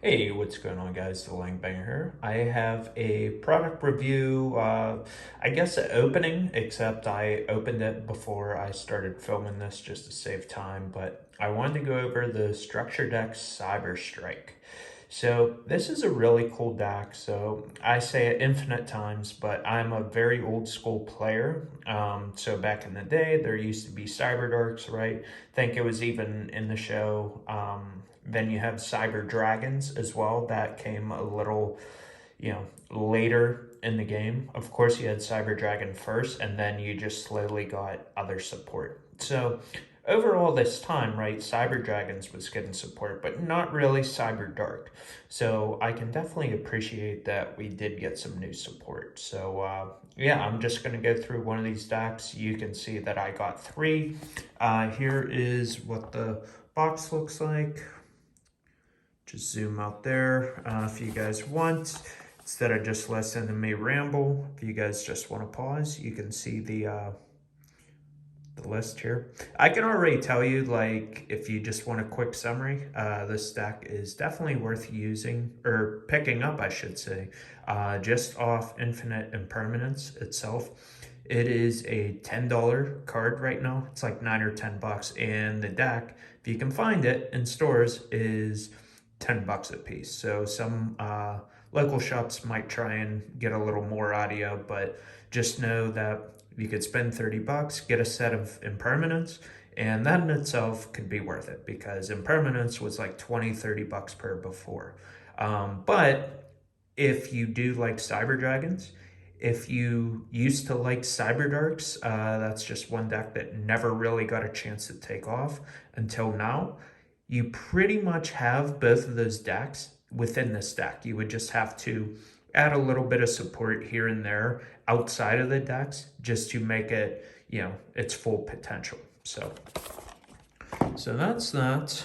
Hey, what's going on, guys? The Lang Banger here. I have a product review, I guess an opening, except I opened it before I started filming this just to save time, but I wanted to go over the Structure Deck Cyber Strike. So this is a really cool deck. So I say it infinite times, but I'm a very old school player. So back in the day, there used to be Cyberdarks, right? I think it was even in the show. Then you have Cyber Dragons as well. That came a little, later in the game. Of course, you had Cyber Dragon first, and then you just slowly got other support. So overall this time, right, Cyber Dragons was getting support, but not really Cyber Dark. So I can definitely appreciate that we did get some new support. So yeah, I'm just going to go through one of these decks. You can see that I got three. Here is what the box looks like. Just zoom out there if you guys want. Instead of just listening to me ramble, if you guys just want to pause, you can see the list here. I can already tell you, like, if you just want a quick summary, this deck is definitely worth using, or picking up, I should say, just off Infinite Impermanence itself. It is a $10 card right now. It's like 9 or 10 bucks, and the deck, if you can find it in stores, is 10 bucks a piece. So some local shops might try and get a little more out of you, but just know that you could spend 30 bucks, get a set of impermanence, and that in itself could be worth it because impermanence was like 20, 30 bucks per before. But if you do like Cyber Dragons, if you used to like Cyber Darks, that's just one deck that never really got a chance to take off until now. You pretty much have both of those decks within this deck. You would just have to add a little bit of support here and there outside of the decks just to make it, its full potential. So that's that.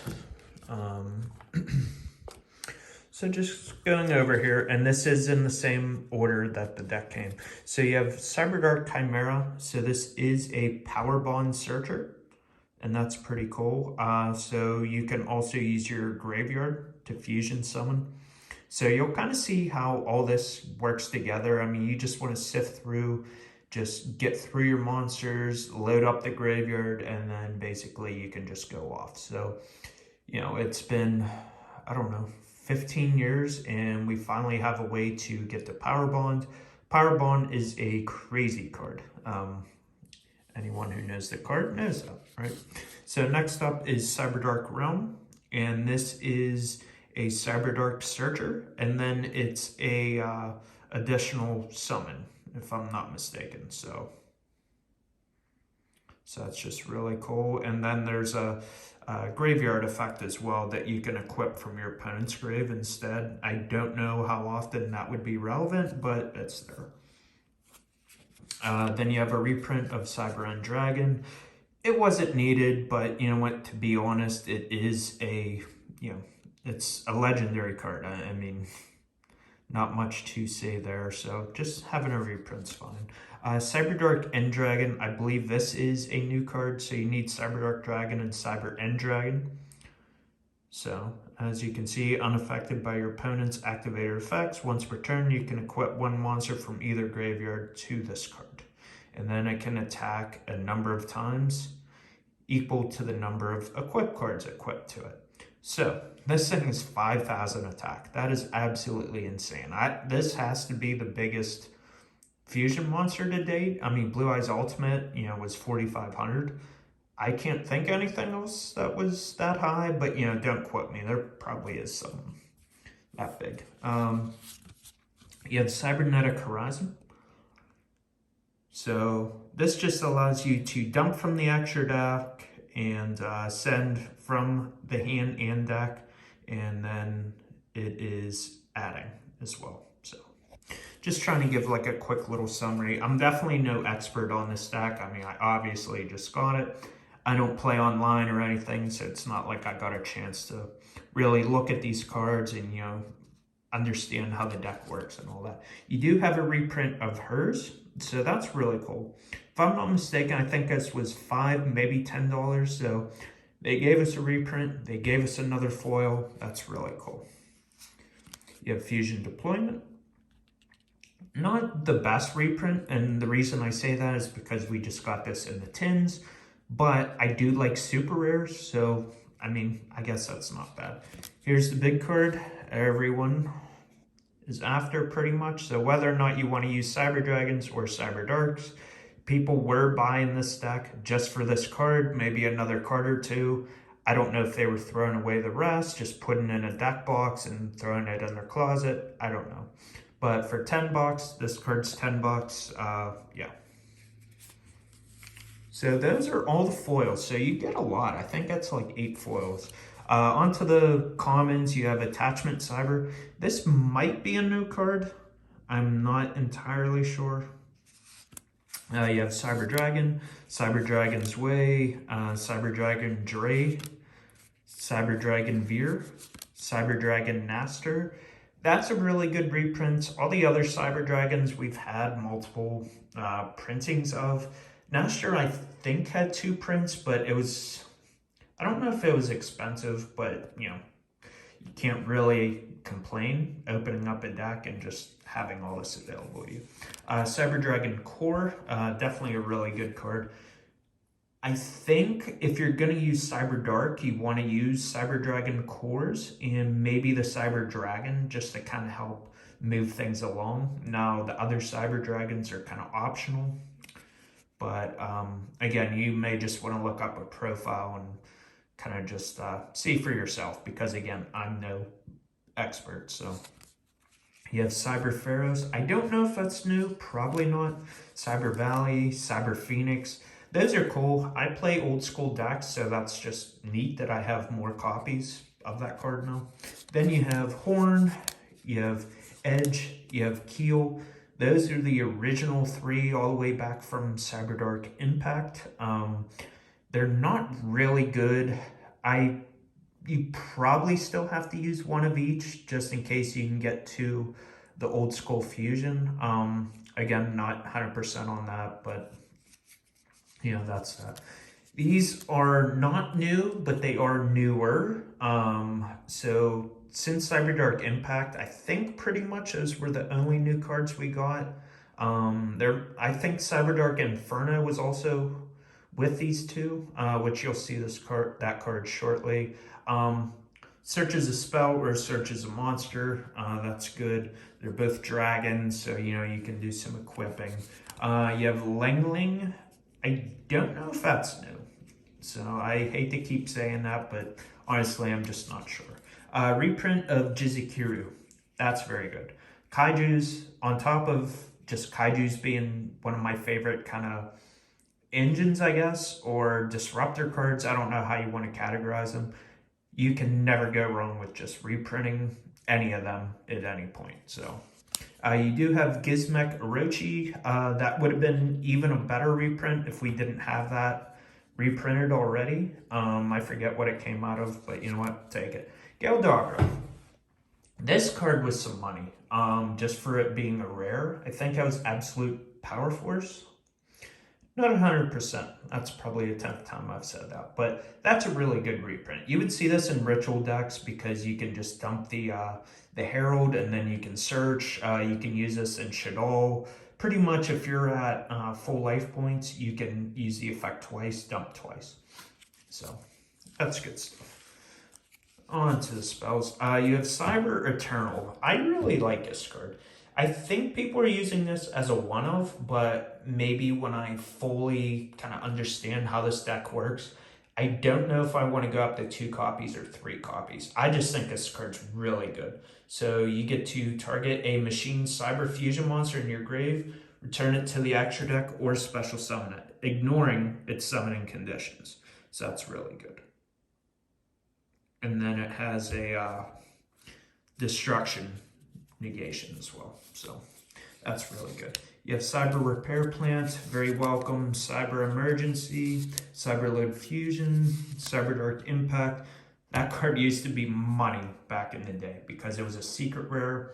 Um, so just going over here, and this is in the same order that the deck came. So you have Cyberdark Chimera. So this is a Power Bond Searcher, and that's pretty cool. So you can also use your graveyard to fusion summon. So you'll kind of see how all this works together. I mean, you just want to sift through, just get through your monsters, load up the graveyard, and then basically you can just go off. So, it's been, I don't know, 15 years, and we finally have a way to get the Power Bond. Power Bond is a crazy card. Anyone who knows the card knows that, right? So next up is Cyberdark Realm, and this is a Cyberdark Searcher, and then it's a additional summon, if I'm not mistaken. So that's just really cool. And then there's a graveyard effect as well that you can equip from your opponent's grave instead. I don't know how often that would be relevant, but it's there. Then you have a reprint of Cyber End Dragon. It wasn't needed, but you know what, to be honest, it is it's a legendary card. I mean, not much to say there, so just having a reprint's fine. Cyberdark End Dragon, I believe this is a new card, so you need Cyberdark Dragon and Cyber End Dragon. So, as you can see, unaffected by your opponent's activated effects, once per turn, you can equip one monster from either graveyard to this card. And then it can attack a number of times equal to the number of equip cards equipped to it. So, this thing is 5,000 attack. That is absolutely insane. This has to be the biggest fusion monster to date. I mean, Blue Eyes Ultimate, was 4,500. I can't think anything else that was that high, but don't quote me. There probably is some that big. You have Cybernetic Horizon. So this just allows you to dump from the extra deck and send from the hand and deck, and then it is adding as well. So just trying to give like a quick little summary. I'm definitely no expert on this deck. I mean, I obviously just got it. I don't play online or anything, so it's not like I got a chance to really look at these cards and, understand how the deck works and all that. You do have a reprint of hers, so that's really cool. If I'm not mistaken, I think this was $5, maybe $10, so they gave us a reprint, they gave us another foil. That's really cool. You have Fusion Deployment. Not the best reprint, and the reason I say that is because we just got this in the tins, but I do like super rares, so I mean, I guess that's not bad. Here's the big card everyone is after pretty much, so whether or not you want to use Cyber Dragons or Cyber Darks, people were buying this deck just for this card, maybe another card or two. I don't know if they were throwing away the rest, just putting in a deck box and throwing it in their closet. I don't know. But for 10 bucks, this card's 10 bucks. Yeah. So those are all the foils. So you get a lot. I think that's like 8 foils. Onto the commons, you have Attachment Cyber. This might be a new card. I'm not entirely sure. You have Cyber Dragon, Cyber Dragon's Way, Cyber Dragon Dre, Cyber Dragon Veer, Cyber Dragon Naster. That's a really good reprint. All the other Cyber Dragons we've had multiple printings of. Naster, I think, had 2 prints, but it was, I don't know if it was expensive, but you know, you can't really complain opening up a deck and just having all this available to you. Cyber Dragon Core, definitely a really good card. I think if you're going to use Cyber Dark, you want to use Cyber Dragon Cores and maybe the Cyber Dragon just to kind of help move things along. Now, the other Cyber Dragons are kind of optional. But again, you may just want to look up a profile and kind of just see for yourself because, again, I'm no expert. So you have Cyber Pharaohs. I don't know if that's new. Probably not. Cyber Valley, Cyber Phoenix. Those are cool. I play old school decks, so that's just neat that I have more copies of that card now. Then you have Horn, you have Edge, you have Keel. Those are the original 3 all the way back from Cyberduck Impact. They're not really good. You probably still have to use one of each just in case you can get to the old school fusion. Again, not 100% on that, but you know, that's that. These are not new, but they are newer. So since Cyberduck Impact, I think pretty much those were the only new cards we got. I think Cyberduck Inferno was also with these 2, which you'll see that card shortly. Search as a spell or search as a monster. That's good. They're both dragons, so you know you can do some equipping. You have Lengling. I don't know if that's new, so I hate to keep saying that, but honestly, I'm just not sure. Reprint of Jizukiru. That's very good. Kaijus, on top of just Kaijus being one of my favorite kind of engines, I guess, or disruptor cards. I don't know how you want to categorize them. You can never go wrong with just reprinting any of them at any point. So you do have Gizmek Orochi. That would have been even a better reprint if we didn't have that reprinted already. I forget what it came out of, but you know what? Take it. Galdara. This card was some money, just for it being a rare. I think I was Absolute Power Force. Not 100%. That's probably the 10th time I've said that, but that's a really good reprint. You would see this in ritual decks because you can just dump the Herald and then you can search. You can use this in Shaddoll. Pretty much if you're at full life points, you can use the effect twice, dump twice. So that's good stuff. On to the spells. You have Cyber Eternal. I really like this card. I think people are using this as a one-of, but maybe when I fully kind of understand how this deck works, I don't know if I want to go up to 2 copies or 3 copies. I just think this card's really good. So you get to target a machine cyber fusion monster in your grave, return it to the extra deck, or special summon it, ignoring its summoning conditions. So that's really good. And then it has a destruction negation as well. So that's really good. You have Cyber Repair Plant, very welcome. Cyber Emergency, Cyber Load Fusion, Cyberduck Impact. That card used to be money back in the day because it was a secret rare.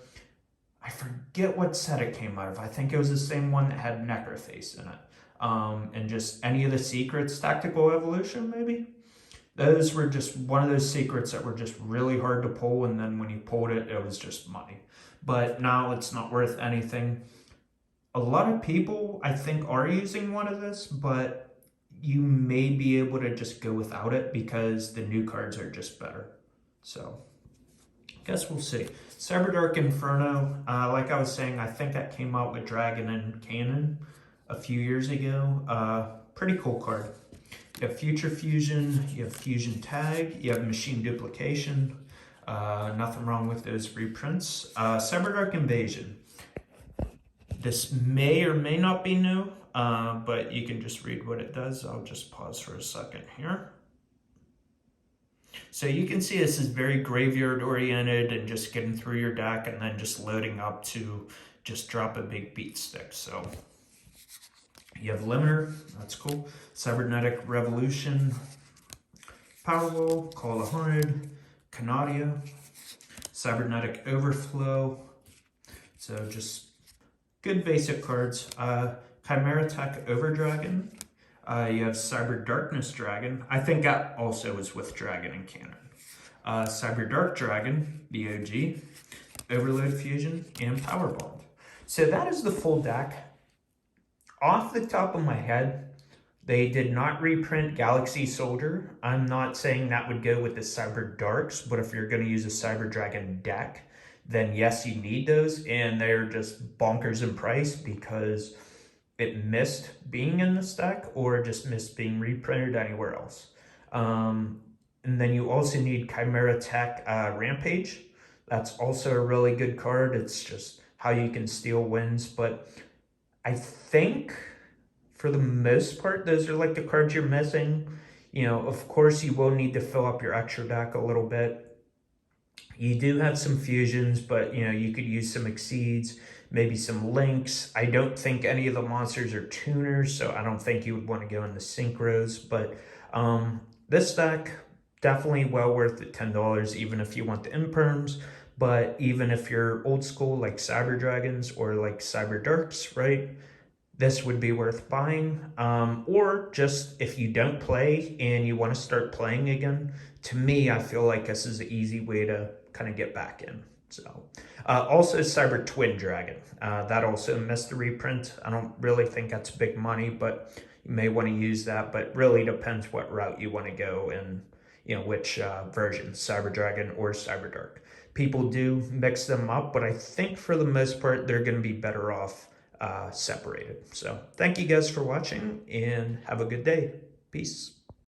I forget what set it came out of. I think it was the same one that had Necroface in it. And just any of the secrets, Tactical Evolution maybe? Those were just one of those secrets that were just really hard to pull, and then when you pulled it, it was just money. But now it's not worth anything. A lot of people, I think, are using one of this, but you may be able to just go without it because the new cards are just better. So, guess we'll see. Cyberduck Inferno, like I was saying, I think that came out with Dragon and Cannon a few years ago. Pretty cool card. You have Future Fusion, you have Fusion Tag, you have Machine Duplication. Nothing wrong with those reprints. Cyberduck Invasion. This may or may not be new, but you can just read what it does. I'll just pause for a second here. So you can see this is very graveyard oriented and just getting through your deck and then just loading up to just drop a big beat stick. So you have Limiter, that's cool. Cybernetic Revolution, Powerball, Call 100, Canadia, Cybernetic Overflow. So just good basic cards. Chimera Tech Overdragon. You have Cyber Darkness Dragon. I think that also is with Dragon and Cannon. Cyber Dark Dragon, the OG, Overload Fusion, and Powerbomb. So that is the full deck. Off the top of my head, they did not reprint Galaxy Soldier. I'm not saying that would go with the Cyber Darks, but if you're going to use a Cyber Dragon deck, then yes, you need those, and they're just bonkers in price because it missed being in this deck or just missed being reprinted anywhere else. And then you also need Chimera Tech Rampage. That's also a really good card. It's just how you can steal wins, but I think for the most part, those are like the cards you're missing. You know, of course, you will need to fill up your extra deck a little bit. You do have some fusions, but you know, you could use some exceeds, maybe some links. I don't think any of the monsters are tuners, so I don't think you would want to go into synchros, but this deck, definitely well worth the $10, even if you want the imperms. But even if you're old school like Cyber Dragons or like Cyber Darks, right? This would be worth buying. Or just if you don't play and you want to start playing again, to me, I feel like this is an easy way to kind of get back in. So also Cyber Twin Dragon. That also missed the reprint. I don't really think that's big money, but you may want to use that, but really depends what route you want to go and you know which version, Cyber Dragon or Cyber Dark. People do mix them up, but I think for the most part, they're going to be better off separated. So thank you guys for watching and have a good day. Peace.